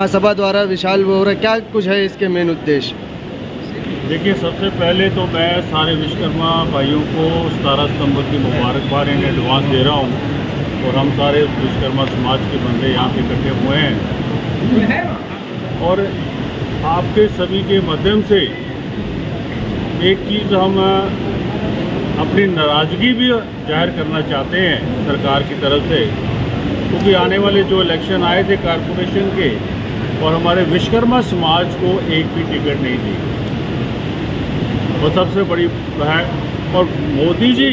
सभा द्वारा विशाल बोहरा, क्या कुछ है इसके मेन उद्देश्य? देखिए, सबसे पहले तो मैं सारे विश्वकर्मा भाइयों को 17 सितंबर की मुबारकबाद इन एडवांस दे रहा हूँ। और हम सारे विश्वकर्मा समाज के बंदे यहाँ पे इकट्ठे हुए हैं और आपके सभी के माध्यम से एक चीज़ हम अपनी नाराज़गी भी जाहिर करना चाहते हैं सरकार की तरफ से, क्योंकि आने वाले जो इलेक्शन आए थे कॉरपोरेशन के और हमारे विश्वकर्मा समाज को एक भी टिकट नहीं दी। वो सबसे बड़ी है। और मोदी जी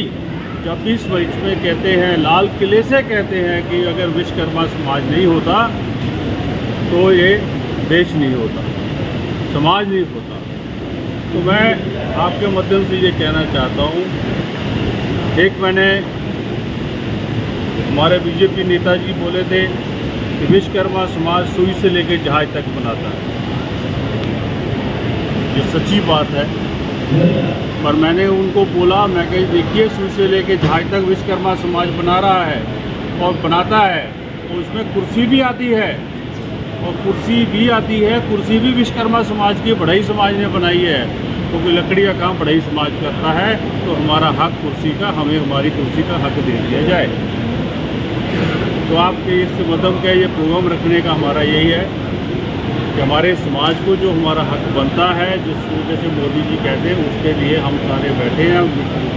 जब भी इस बीच में कहते हैं, लाल किले से कहते हैं कि अगर विश्वकर्मा समाज नहीं होता तो ये देश नहीं होता, समाज नहीं होता। तो मैं आपके माध्यम से ये कहना चाहता हूँ, एक मैंने हमारे बीजेपी नेताजी बोले थे कि विश्वकर्मा समाज सुई से लेकर जहाज तक बनाता है। ये सच्ची बात है, पर मैंने उनको बोला, मैं कही देखिए सुई से लेकर जहाज तक विश्वकर्मा समाज बना रहा है और बनाता है, तो उसमें कुर्सी भी आती है और कुर्सी भी विश्वकर्मा समाज की बढ़ई समाज ने बनाई है, क्योंकि लकड़ी का काम बढ़ई समाज करता है। तो हमारा हक कुर्सी का, हमें हमारी कुर्सी का हक दे दिया जाए। तो आपके इस मतलब का ये प्रोग्राम रखने का हमारा यही है कि हमारे समाज को जो हमारा हक बनता है, जिस जैसे मोदी जी कहते हैं, उसके लिए हम सारे बैठे हैं,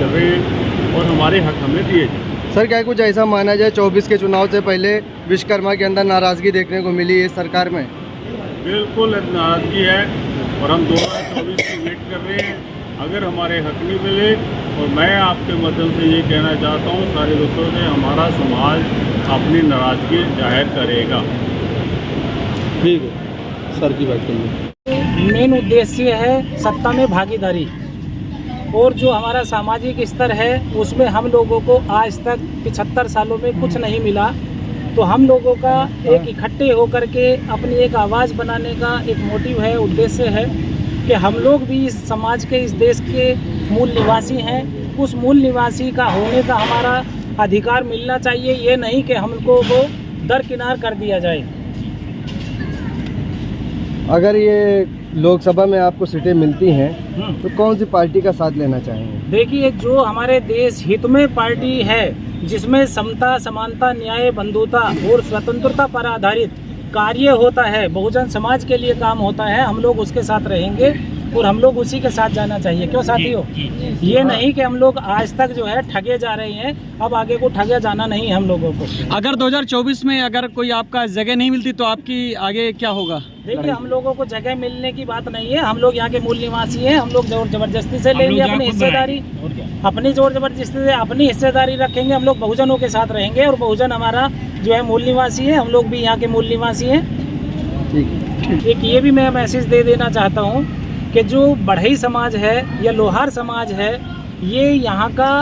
कर रहे हैं और हमारे हक हमें दिए जाए। सर, क्या कुछ ऐसा माना जाए 24 के चुनाव से पहले विश्वकर्मा के अंदर नाराज़गी देखने को मिली है इस सरकार में? बिल्कुल नाराज़गी है और हम 2024 की वेट कर रहे हैं। अगर हमारे हक नहीं मिले, और मैं आपके माध्यम से ये कहना चाहता हूँ सारे दोस्तों से, हमारा समाज अपनी नाराज़गी जाहिर करेगा। ठीक है सर, की बात करिए। मेन उद्देश्य है सत्ता में भागीदारी, और जो हमारा सामाजिक स्तर है उसमें हम लोगों को आज तक 75 सालों में कुछ नहीं मिला। तो हम लोगों का एक इकट्ठे होकर के अपनी एक आवाज़ बनाने का एक मोटिव है, उद्देश्य है कि हम लोग भी इस समाज के, इस देश के मूल निवासी हैं। उस मूल निवासी का होने का हमारा अधिकार मिलना चाहिए, ये नहीं कि हमको वो दरकिनार कर दिया जाए। अगर ये लोकसभा में आपको सीटें मिलती हैं तो कौन सी पार्टी का साथ लेना चाहेंगे? देखिए, जो हमारे देश हित में पार्टी है, जिसमें समता, समानता, न्याय, बंधुता और स्वतंत्रता पर आधारित कार्य होता है, बहुजन समाज के लिए काम होता है, हम लोग उसके साथ रहेंगे और हम लोग उसी के साथ जाना चाहिए। क्यों साथियों? ये नहीं कि हम लोग आज तक जो है ठगे जा रहे हैं, अब आगे को ठगे जाना नहीं है हम लोगों को। अगर 2024 में अगर कोई आपका जगह नहीं मिलती तो आपकी आगे क्या होगा? देखिए, हम लोगों को जगह मिलने की बात नहीं है, हम लोग यहाँ के मूल निवासी हैं। हम लोग जोर जबरदस्ती से लेंगे अपनी हिस्सेदारी, अपनी जोर जबरदस्ती से अपनी हिस्सेदारी रखेंगे। हम लोग बहुजनों के साथ रहेंगे और बहुजन हमारा जो है मूल निवासी है, हम लोग भी यहाँ के मूल निवासी हैं। एक ये भी मैं मैसेज दे देना चाहता हूँ कि जो बढ़ई समाज है या लोहार समाज है, ये यहाँ का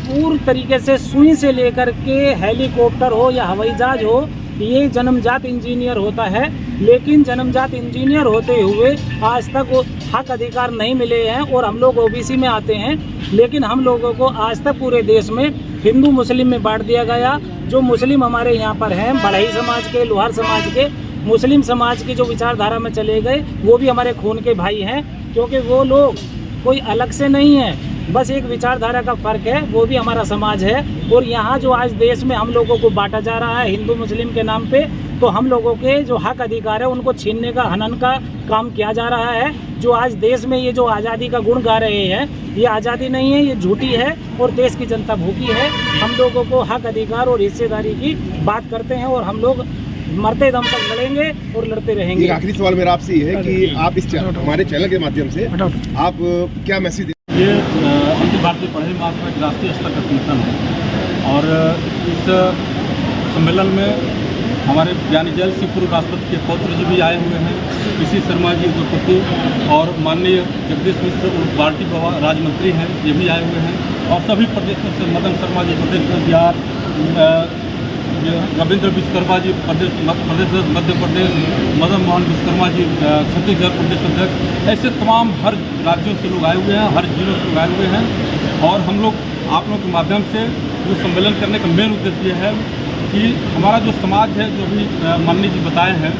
पूर्ण तरीके से सुई से लेकर के हेलीकॉप्टर हो या हवाई जहाज हो, ये जन्मजात इंजीनियर होता है। लेकिन जन्मजात इंजीनियर होते हुए आज तक वो हक अधिकार नहीं मिले हैं और हम लोग ओबीसी में आते हैं। लेकिन हम लोगों को आज तक पूरे देश में हिंदू मुस्लिम में बांट दिया गया। जो मुस्लिम हमारे यहाँ पर हैं, बढ़ई समाज के, लोहार समाज के, मुस्लिम समाज की जो विचारधारा में चले गए, वो भी हमारे खून के भाई हैं, क्योंकि वो लोग कोई अलग से नहीं है, बस एक विचारधारा का फ़र्क है, वो भी हमारा समाज है। और यहाँ जो आज देश में हम लोगों को बांटा जा रहा है हिंदू मुस्लिम के नाम पे, तो हम लोगों के जो हक अधिकार है उनको छीनने का, हनन का काम किया जा रहा है। जो आज देश में ये जो आज़ादी का गुण गा रहे हैं, ये आज़ादी नहीं है, ये झूठी है और देश की जनता भूखी है। हम लोगों को हक अधिकार और हिस्सेदारी की बात करते हैं और हम लोग मरते दम तक लड़ेंगे और लड़ते रहेंगे। आखिरी सवाल मेरा आपसे ये है कि आप इस हमारे चैनल के माध्यम से आप क्या मैसेज? ये अखिल भारतीय बढ़ई महासभा का राष्ट्रीय स्तर का संगठन है और इस सम्मेलन में हमारे ज्ञानी जैल सिंह पूर्व राष्ट्रपति के पौत्र जी भी आए हुए हैं, पीसी शर्मा जी उद्योगपति और माननीय जगदीश मिश्र पार्टी राज्य मंत्री हैं, ये भी आए हुए हैं। और सभी प्रदेशों से मदन शर्मा जी प्रदेश में, बिहार, रविंद्र विश्वकर्मा जी प्रदेश मध्य प्रदेश, मदन मोहन विश्वकर्मा जी छत्तीसगढ़ प्रदेश अध्यक्ष, ऐसे तमाम हर राज्यों से लोग आए हुए हैं, हर जिलों से लोग आए हुए हैं। और हम लोग आप लोगों के माध्यम से जो सम्मेलन करने का मेन उद्देश्य ये है कि हमारा जो समाज है, जो भी माननीय जी बताए हैं,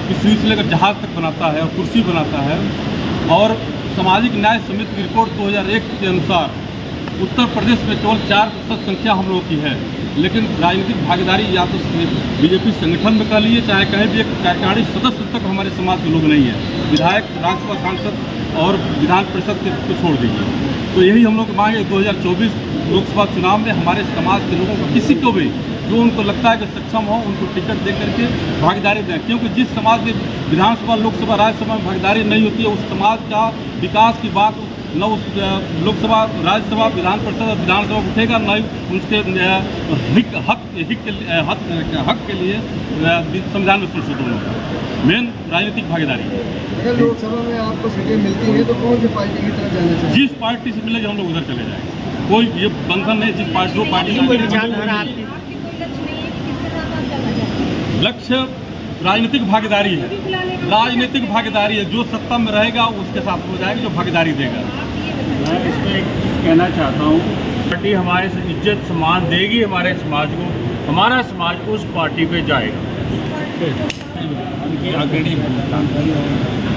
कि सुई से लेकर जहाज तक बनाता है और कुर्सी बनाता है। और सामाजिक न्याय समिति की रिपोर्ट 2001 के अनुसार उत्तर प्रदेश में केवल 4% संख्या हम लोगों की है, लेकिन राजनीतिक भागीदारी या तो बीजेपी संगठन में कर लिए, चाहे कहीं भी एक कार्यकारिणी सदस्य तक हमारे समाज के लोग नहीं है। विधायक, राज्यसभा सांसद और विधान परिषद को छोड़ दीजिए। तो यही हम लोग मांगे 2024 लोकसभा चुनाव में हमारे समाज के लोगों को, किसी को भी जो उनको लगता है कि सक्षम हो, उनको टिकट दे करके भागीदारी दें। क्योंकि जिस समाज में विधानसभा, लोकसभा, राज्यसभा में भागीदारी नहीं होती है, उस समाज का विकास की बात न उस लोकसभा, राज्यसभा, विधान परिषद और विधानसभा उठेगा, न ही उसके हक के लिए संविधान में संशोधन होगा। मेन राजनीतिक भागीदारी। अगर लोकसभा में आपको सीटें मिलती हैं तो कौन सी पार्टी की तरफ जाना चाहिए? जिस पार्टी से मिलेगी हम लोग उधर चले जाएंगे। कोई ये बंधन नहीं, जिस पार्टी, जो पार्टी लक्ष्य राजनीतिक भागीदारी है। राजनीतिक भागीदारी है, जो सत्ता में रहेगा उसके साथ हो जाएगा, जो भागीदारी देगा। मैं इसमें एक चीज़ कहना चाहता हूँ, पार्टी हमारे से इज्जत सम्मान देगी हमारे समाज को, हमारा समाज उस पार्टी पे जाएगा। उनकी अग्रणी भूमिका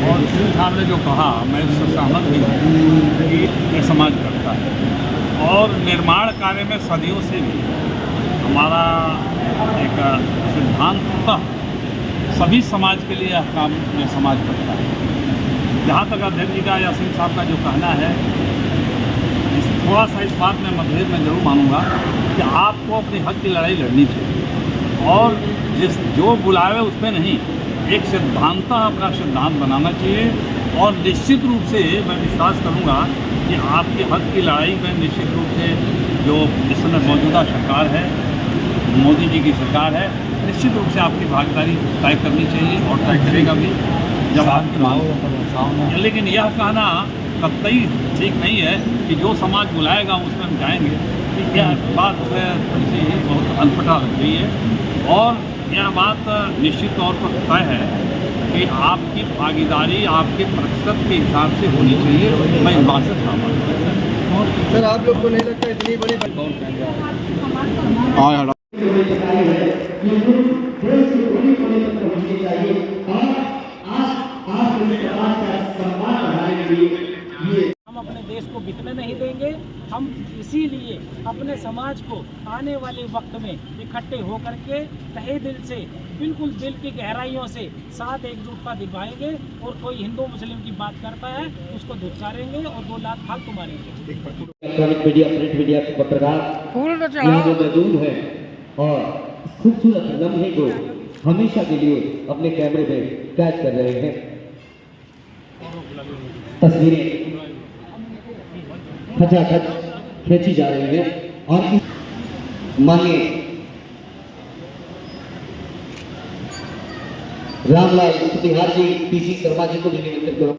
और श्री साहब ने जो कहा, मैं उससे सहमत भी हूँ कि ये समाज करता है। और निर्माण कार्य में सदियों से भी हमारा एक सिद्धांत होता है, सभी समाज के लिए यह काम यह समाज करता है। जहाँ तक अध्यक्ष जी का या सिंह साहब का जो कहना है, थोड़ा सा इस बात में मतभेद में जरूर मानूंगा कि आपको अपने हक की लड़ाई लड़नी चाहिए और जो बुलावे उस पर नहीं, एक सिद्धांत अपना सिद्धांत बनाना चाहिए। और निश्चित रूप से मैं विश्वास करूंगा कि आपके हक की लड़ाई में निश्चित रूप से जो इस समय मौजूदा सरकार है, मोदी जी की सरकार है, निश्चित रूप से आपकी भागीदारी तय करनी चाहिए और तय करेगा भी जब आपकी मांग। लेकिन यह कहना कतई ठीक नहीं है कि जो समाज बुलाएगा उसमें हम जाएंगे, कि यह बात थोड़ी सी बहुत अनपढ़ा लग रही है। और यह बात निश्चित तौर पर तय है कि आपकी भागीदारी आपके प्रतिशत के हिसाब से होनी चाहिए। मैं इस बात से सहमत हूँ। सर, आप लोग को नहीं लगता इतनी बड़ी हम अपने देश को बिकने नहीं देंगे। हम इसीलिए अपने समाज को आने वाले वक्त में इकट्ठे होकर के तहे दिल से, बिल्कुल दिल की गहराइयों से साथ एकजुटता दिखाएंगे। और कोई हिंदू मुस्लिम की बात करता है उसको धुतकारेंगे और 2 लाख फालतू मारेंगे। इलेक्ट्रॉनिक मीडिया, प्रिंट मीडिया के पत्रकार यहाँ जो मौजूद है और खूबसूरत लम्हे को हमेशा के लिए अपने कैमरे में कैद कर रहे हैं। तस्वीरें खचाखच खींची जा रही हैं और माननीय रामलाल सुतिहार जी, पीसी शर्मा जी को भी निमंत्रित करो।